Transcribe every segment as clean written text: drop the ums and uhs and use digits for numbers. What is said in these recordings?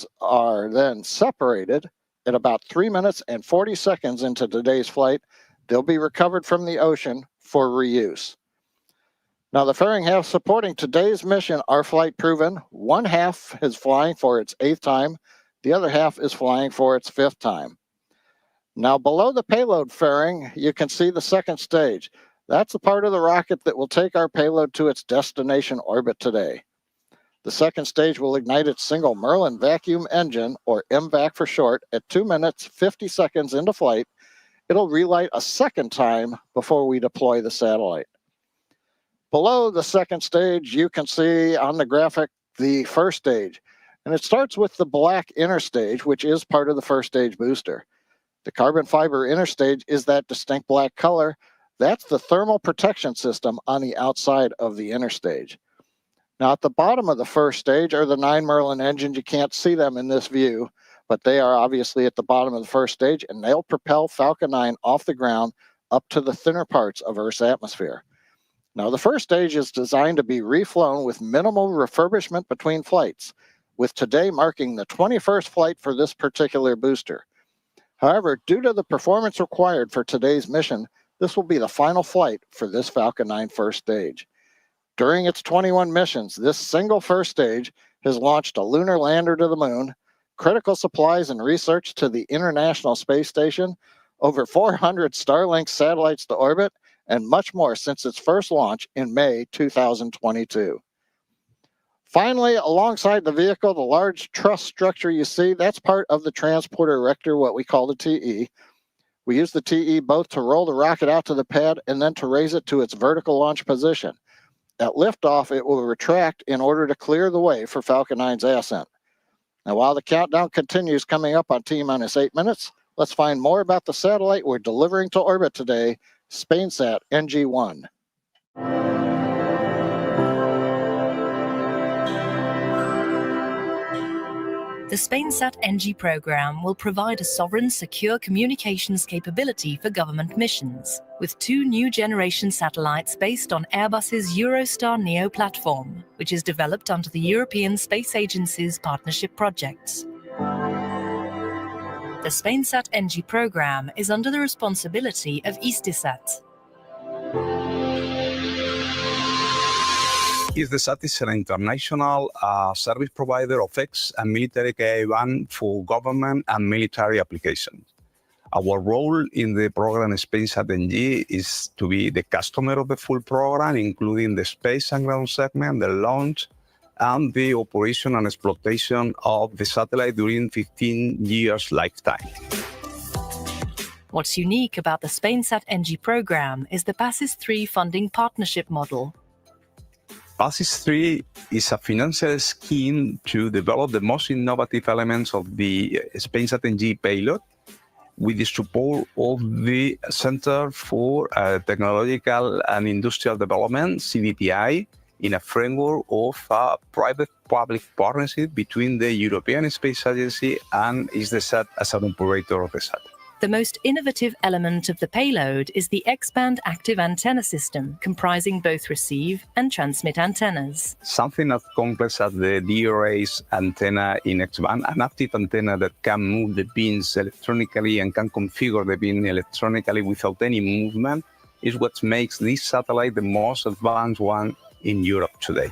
boosters are then separated at about 3 minutes and 40 seconds into today's flight. They'll be recovered from the ocean for reuse. Now, the fairing half supporting today's mission are flight proven. One half is flying for its 8th time. The other half is flying for its 5th time. Now, below the payload fairing, you can see the second stage. That's the part of the rocket that will take our payload to its destination orbit today. The second stage will ignite its single Merlin vacuum engine, or MVAC for short, at 2 minutes, 50 seconds into flight. It'll relight a second time before we deploy the satellite. Below the second stage, you can see on the graphic the first stage. And it starts with the black inner stage, which is part of the first stage booster. The carbon fiber inner stage is that distinct black color. That's the thermal protection system on the outside of the inner stage. Now, at the bottom of the first stage are the 9 Merlin engines. You can't see them in this view, but they are obviously at the bottom of the first stage, and they'll propel Falcon 9 off the ground up to the thinner parts of Earth's atmosphere. Now, the first stage is designed to be reflown with minimal refurbishment between flights, with today marking the 21st flight for this particular booster. However, due to the performance required for today's mission, this will be the final flight for this Falcon 9 first stage. During its 21 missions, this single first stage has launched a lunar lander to the moon, critical supplies and research to the International Space Station, over 400 Starlink satellites to orbit, and much more since its first launch in May 2022. Finally, alongside the vehicle, the large truss structure you see, that's part of the transporter erector, what we call the TE. We use the TE both to roll the rocket out to the pad and then to raise it to its vertical launch position. At liftoff, it will retract in order to clear the way for Falcon 9's ascent. Now, while the countdown continues coming up on T-minus 8 minutes, let's find more about the satellite we're delivering to orbit today, SpainSat NG-1. The SpainSat NG program will provide a sovereign, secure communications capability for government missions, with 2 new generation satellites based on Airbus's Eurostar Neo platform, which is developed under the European Space Agency's partnership projects. The SpainSat NG program is under the responsibility of Hisdesat. Hisdesat is an international service provider of X and military Ka-band for government and military applications. Our role in the program SpainSat NG is to be the customer of the full program, including the space and ground segment, the launch, and the operation and exploitation of the satellite during 15 years lifetime. What's unique about the SpainSat NG program is the PASIS 3 funding partnership model. PASIS 3 is a financial scheme to develop the most innovative elements of the SpainSat NG payload with the support of the Center for Technological and Industrial Development, CDTI, in a framework of a private-public partnership between the European Space Agency and Hisdesat as an operator of the sat. The most innovative element of the payload is the X-band active antenna system, comprising both receive and transmit antennas. Something as complex as the DRA's antenna in X-band, an active antenna that can move the beams electronically and can configure the beam electronically without any movement, is what makes this satellite the most advanced one in Europe today.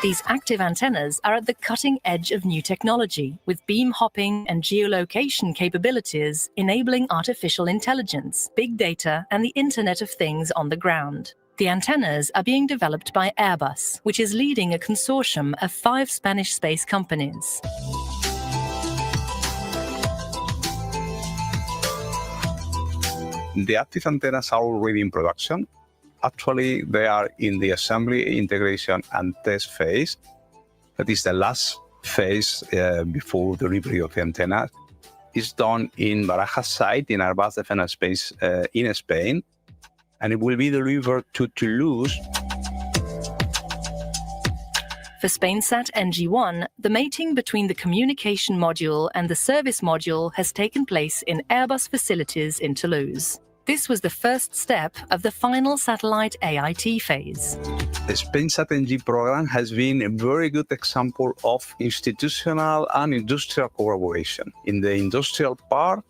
These active antennas are at the cutting edge of new technology, with beam hopping and geolocation capabilities enabling artificial intelligence, big data, and the Internet of Things on the ground. The antennas are being developed by Airbus, which is leading a consortium of 5 Spanish space companies. The active antennas are already in production. Actually, they are in the assembly, integration, and test phase. That is the last phase before delivery of the antenna. It's done in Barajas site in Airbus Defense and Space in Spain, and it will be delivered to Toulouse. For SpainSat NG-1, the mating between the communication module and the service module has taken place in Airbus facilities in Toulouse. This was the first step of the final satellite AIT phase. The SpainSat NG program has been a very good example of institutional and industrial collaboration. In the industrial part,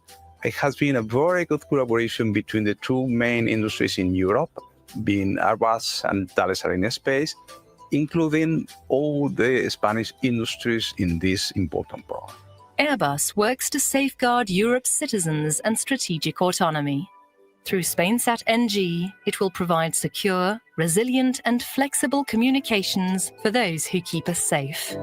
it has been a very good collaboration between the two main industries in Europe, being Airbus and Thales Space, including all the Spanish industries in this important program. Airbus works to safeguard Europe's citizens and strategic autonomy. Through SpainSat NG, it will provide secure, resilient and flexible communications for those who keep us safe.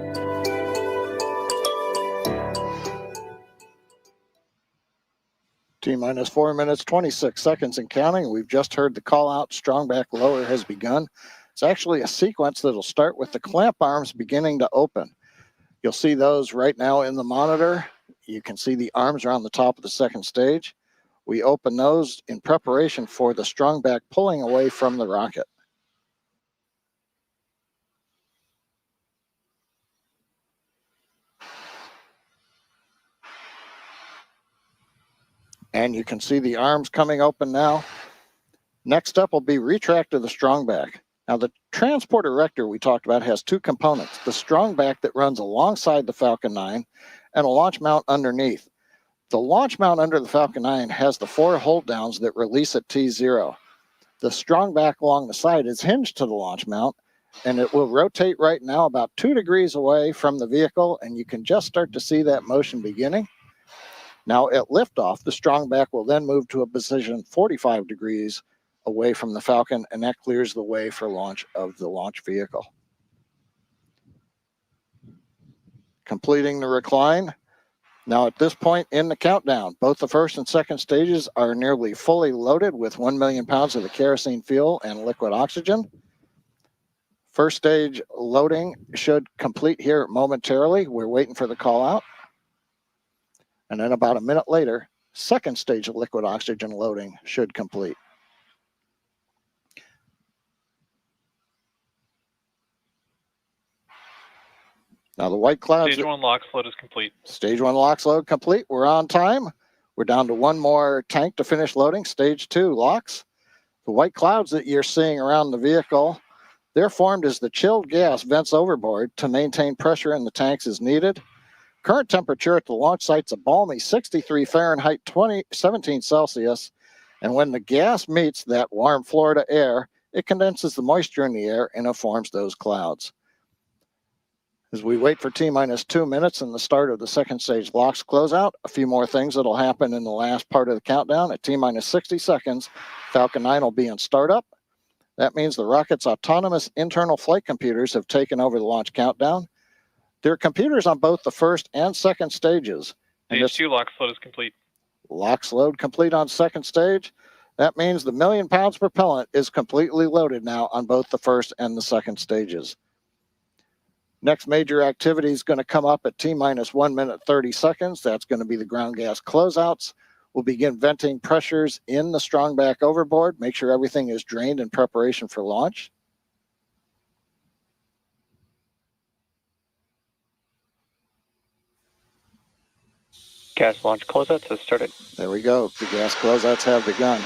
T-minus 4 minutes, 26 seconds and counting. We've just heard the call out, strong back lower has begun. It's actually a sequence that'll start with the clamp arms beginning to open. You'll see those right now in the monitor. You can see the arms are on the top of the second stage. We open those in preparation for the strong back pulling away from the rocket. And you can see the arms coming open now. Next up will be retract of the strong back. Now the transporter erector we talked about has two components, the strong back that runs alongside the Falcon 9 and a launch mount underneath. The launch mount under the Falcon 9 has the 4 hold downs that release at T0. The strong back along the side is hinged to the launch mount, and it will rotate right now about 2 degrees away from the vehicle, and you can just start to see that motion beginning. Now at liftoff, the strong back will then move to a position 45 degrees away from the Falcon, and that clears the way for launch of the launch vehicle. Completing the recline. Now at this point in the countdown, both the first and second stages are nearly fully loaded with 1 million pounds of the kerosene fuel and liquid oxygen. First stage loading should complete here momentarily. We're waiting for the call out. And then about a minute later, second stage of liquid oxygen loading should complete. Now the white clouds. Stage 1 LOX load is complete. Stage 1 LOX load complete. We're on time. We're down to one more tank to finish loading. Stage 2 LOX. The white clouds that you're seeing around the vehicle, they're formed as the chilled gas vents overboard to maintain pressure in the tanks as needed. Current temperature at the launch site's a balmy 63 Fahrenheit, 17 Celsius. And when the gas meets that warm Florida air, it condenses the moisture in the air and it forms those clouds. As we wait for T-minus 2 minutes and the start of the second stage LOX closeout, a few more things that'll happen in the last part of the countdown. At T-minus 60 seconds, Falcon 9 will be in startup. That means the rocket's autonomous internal flight computers have taken over the launch countdown. There are computers on both the first and second stages. Stage 2 LOX load is complete. LOX load complete on second stage. That means the 1 million pounds propellant is completely loaded now on both the first and the second stages. Next major activity is going to come up at T-minus 1 minute 30 seconds. That's going to be the ground gas closeouts. We'll begin venting pressures in the strong back overboard. Make sure everything is drained in preparation for launch. Gas launch closeouts has started. There we go. The gas closeouts have begun.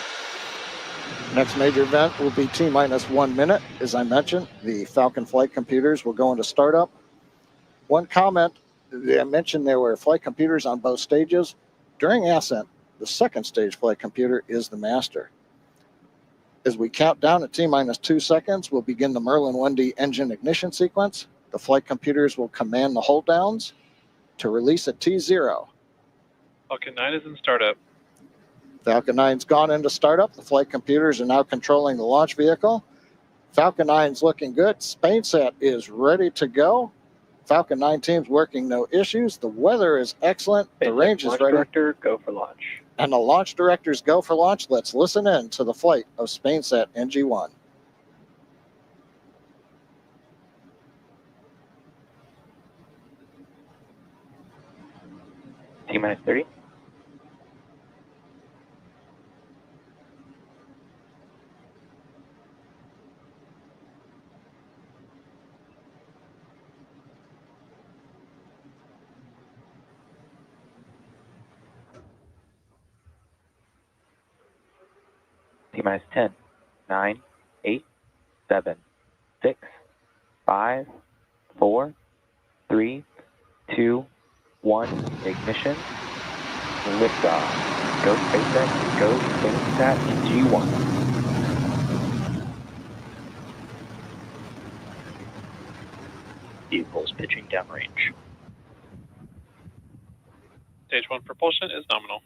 Next major event will be T-minus 1 minute. As I mentioned, the Falcon flight computers will go into startup. One comment, I mentioned there were flight computers on both stages. During ascent, the second stage flight computer is the master. As we count down at T-minus 2 seconds, we'll begin the Merlin 1D engine ignition sequence. The flight computers will command the hold downs to release at T0. Falcon 9 is in startup. Falcon 9's gone into startup. The flight computers are now controlling the launch vehicle. Falcon 9's looking good. SpainSat is ready to go. Falcon 9 team's working no issues. The weather is excellent. The range is ready. Launch director, go for launch. And the launch directors go for launch. Let's listen in to the flight of SpainSat NG1. T-minus 30. T-minus 10, 9, 8, 7, 6, 5, 4, 3, 2, 1. Ignition. Liftoff. Go SpaceX. Go SpainSat G1. Vehicles pitching downrange. Stage 1 propulsion is nominal.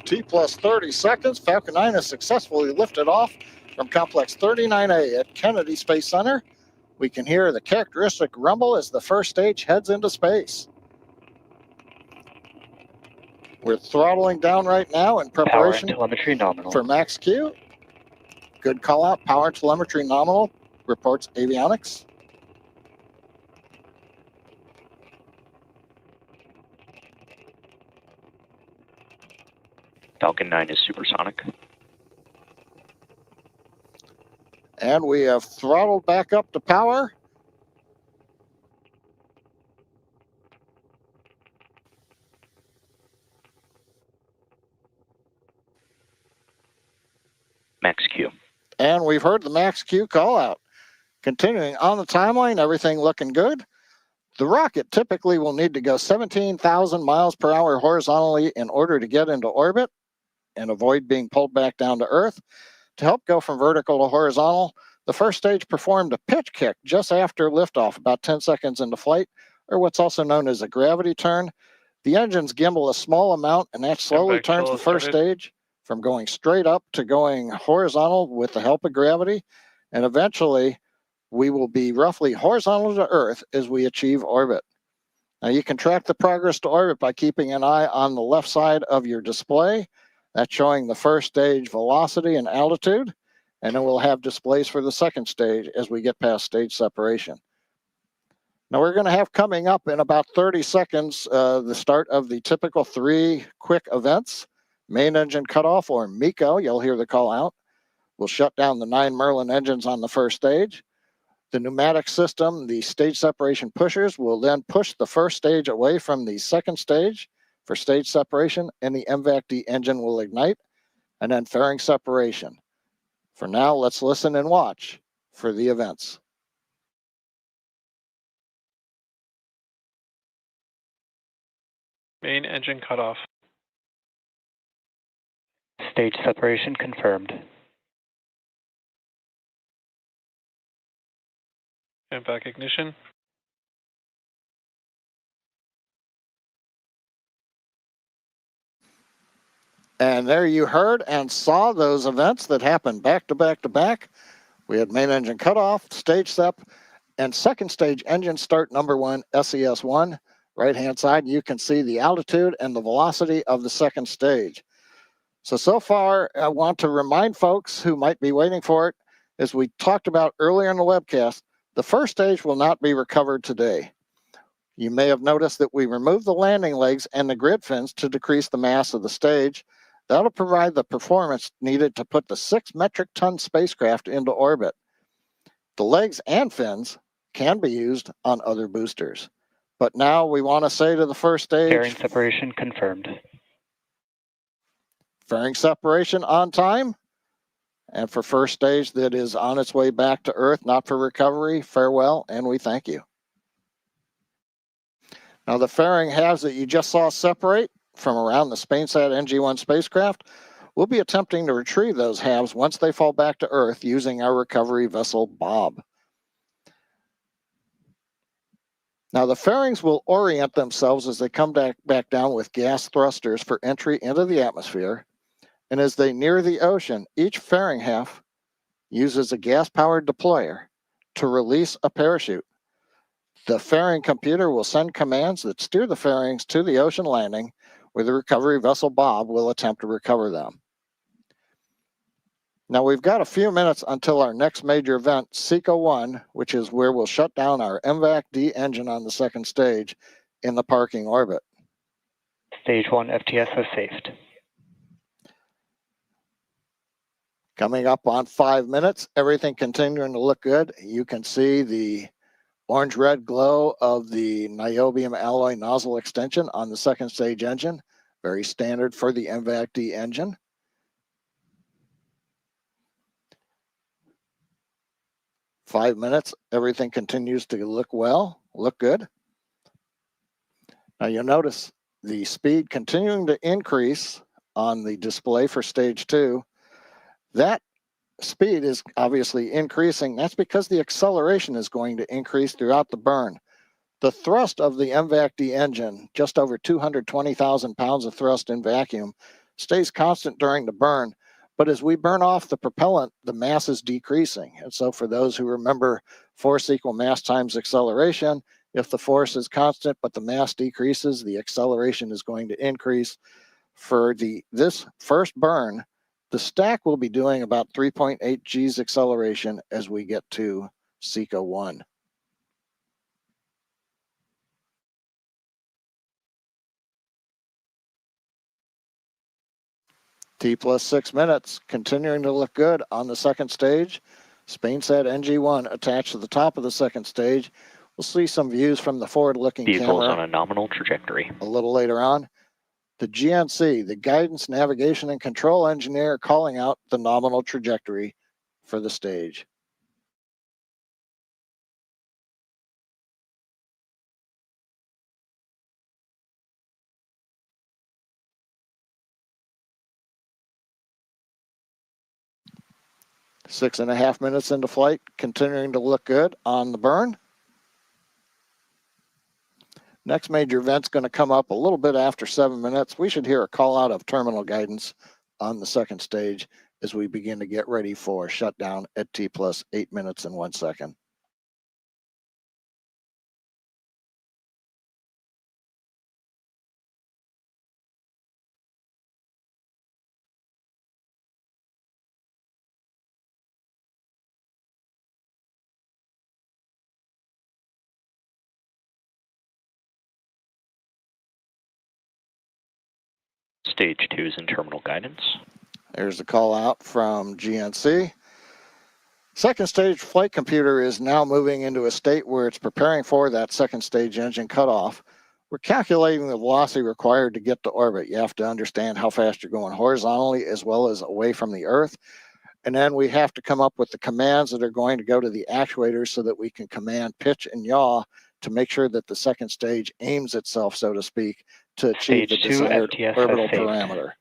T plus 30 seconds, Falcon 9 has successfully lifted off from Complex 39A at Kennedy Space Center. We can hear the characteristic rumble as the first stage heads into space. We're throttling down right now in Power preparation and telemetry nominal. for max Q. Good call out, power and telemetry nominal, reports avionics. Falcon 9 is supersonic. And we have throttled back up to power. Max Q. And we've heard the max Q call out. Continuing on the timeline, everything looking good. The rocket typically will need to go 17,000 miles per hour horizontally in order to get into orbit and avoid being pulled back down to Earth. To help go from vertical to horizontal, the first stage performed a pitch kick just after liftoff, about 10 seconds into flight, or what's also known as a gravity turn. The engines gimbal a small amount, and that slowly turns the first stage from going straight up to going horizontal with the help of gravity. And eventually, we will be roughly horizontal to Earth as we achieve orbit. Now, you can track the progress to orbit by keeping an eye on the left side of your display. That's showing the first stage velocity and altitude, and then we'll have displays for the second stage as we get past stage separation. Now we're going to have coming up in about 30 seconds the start of the typical 3 quick events. Main engine cutoff, or MECO, you'll hear the call out. We'll shut down the 9 Merlin engines on the first stage. The pneumatic system, the stage separation pushers, will then push the first stage away from the second stage for stage separation, and the MVAC-D engine will ignite, and then fairing separation. For now, let's listen and watch for the events. Main engine cutoff. Stage separation confirmed. And back ignition. And there you heard and saw those events that happened back to back to back. We had main engine cutoff, stage sep, and second stage engine start number 1, SES1. Right-hand side, you can see the altitude and the velocity of the second stage. So far, I want to remind folks who might be waiting for it, as we talked about earlier in the webcast, the first stage will not be recovered today. You may have noticed that we removed the landing legs and the grid fins to decrease the mass of the stage. That'll provide the performance needed to put the 6 metric ton spacecraft into orbit. The legs and fins can be used on other boosters. But now we want to say to the first stage, Fairing separation confirmed. Fairing separation on time. And for first stage that is on its way back to Earth, not for recovery, farewell, and we thank you. Now the fairing halves that you just saw separate from around the SpainSat NG-1 spacecraft, we'll be attempting to retrieve those halves once they fall back to Earth using our recovery vessel Bob. Now the fairings will orient themselves as they come back down with gas thrusters for entry into the atmosphere. And as they near the ocean, each fairing half uses a gas-powered deployer to release a parachute. The fairing computer will send commands that steer the fairings to the ocean landing, where the recovery vessel Bob will attempt to recover them. Now we've got a few minutes until our next major event, SECO-1, which is where we'll shut down our MVAC-D engine on the second stage in the parking orbit. Stage 1 FTS has saved. Coming up on 5 minutes, everything continuing to look good. You can see the orange-red glow of the niobium alloy nozzle extension on the second stage engine. Very standard for the MVAC-D engine. Five minutes, everything continues to look good. Now you'll notice the speed continuing to increase on the display for stage 2. That speed is obviously increasing. That's because the acceleration is going to increase throughout the burn. The thrust of the MVAC-D engine, just over 220,000 pounds of thrust in vacuum, stays constant during the burn. But as we burn off the propellant, the mass is decreasing. And so for those who remember force equal mass times acceleration, if the force is constant but the mass decreases, the acceleration is going to increase. For this first burn, the stack will be doing about 3.8 G's acceleration as we get to SECO 1. T plus 6 minutes, continuing to look good on the second stage. SpainSat NG1 attached to the top of the second stage. We'll see some views from the forward-looking camera. Vehicles on a nominal trajectory. A little later on. The GNC, the Guidance, Navigation, and Control Engineer, calling out the nominal trajectory for the stage. Six and a half minutes into flight, continuing to look good on the burn. Next major event's going to come up a little bit after 7 minutes. We should hear a call out of terminal guidance on the second stage as we begin to get ready for shutdown at T plus 8 minutes and 1 second. Stage 2 is in terminal guidance. There's the call out from GNC. Second stage flight computer is now moving into a state where it's preparing for that second stage engine cutoff. We're calculating the velocity required to get to orbit. You have to understand how fast you're going horizontally as well as away from the Earth. And then we have to come up with the commands that are going to go to the actuators so that we can command pitch and yaw to make sure that the second stage aims itself, so to speak, to achieve the desired orbital parameter.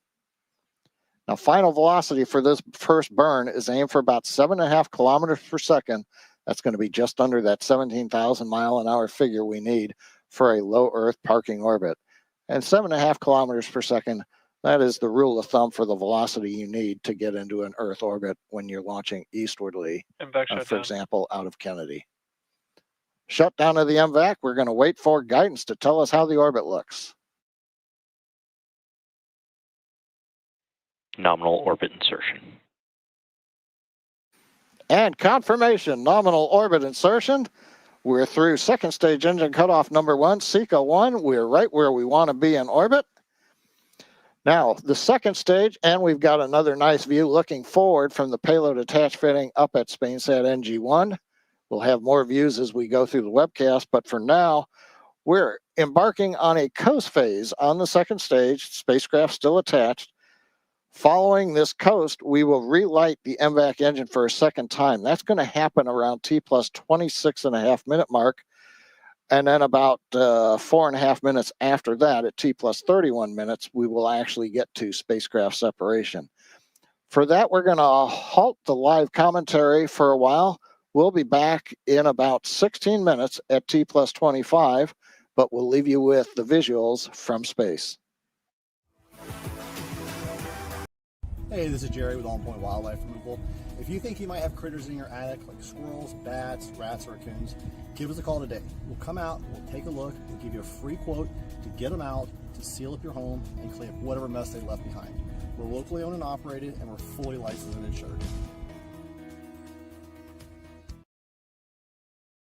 Now, final velocity for this first burn is aimed for about 7.5 kilometers per second. That's going to be just under that 17,000 mile an hour figure we need for a low Earth parking orbit. And 7.5 kilometers per second, that is the rule of thumb for the velocity you need to get into an Earth orbit when you're launching eastwardly, for example, out of Kennedy. Shutdown of the MVAC, we're going to wait for guidance to tell us how the orbit looks. Nominal orbit insertion. And confirmation, nominal orbit insertion. We're through second stage engine cutoff number 1, SECO 1. We're right where we want to be in orbit. Now, the second stage, and we've got another nice view looking forward from the payload attach fitting up at SpainSat NG1. We'll have more views as we go through the webcast, but for now, we're embarking on a coast phase on the second stage, spacecraft still attached. Following this coast, we will relight the MVAC engine for a second time. That's going to happen around T plus 26.5 minute mark. And then about 4.5 minutes after that, at T plus 31 minutes, we will actually get to spacecraft separation. For that, we're going to halt the live commentary for a while. We'll be back in about 16 minutes at T plus 25, but we'll leave you with the visuals from space. Hey, this is Jerry with On Point Wildlife Removal. If you think you might have critters in your attic like squirrels, bats, rats, or raccoons, give us a call today. We'll come out, we'll take a look, we'll give you a free quote to get them out, to seal up your home, and clean up whatever mess they left behind. We're locally owned and operated, and we're fully licensed and insured.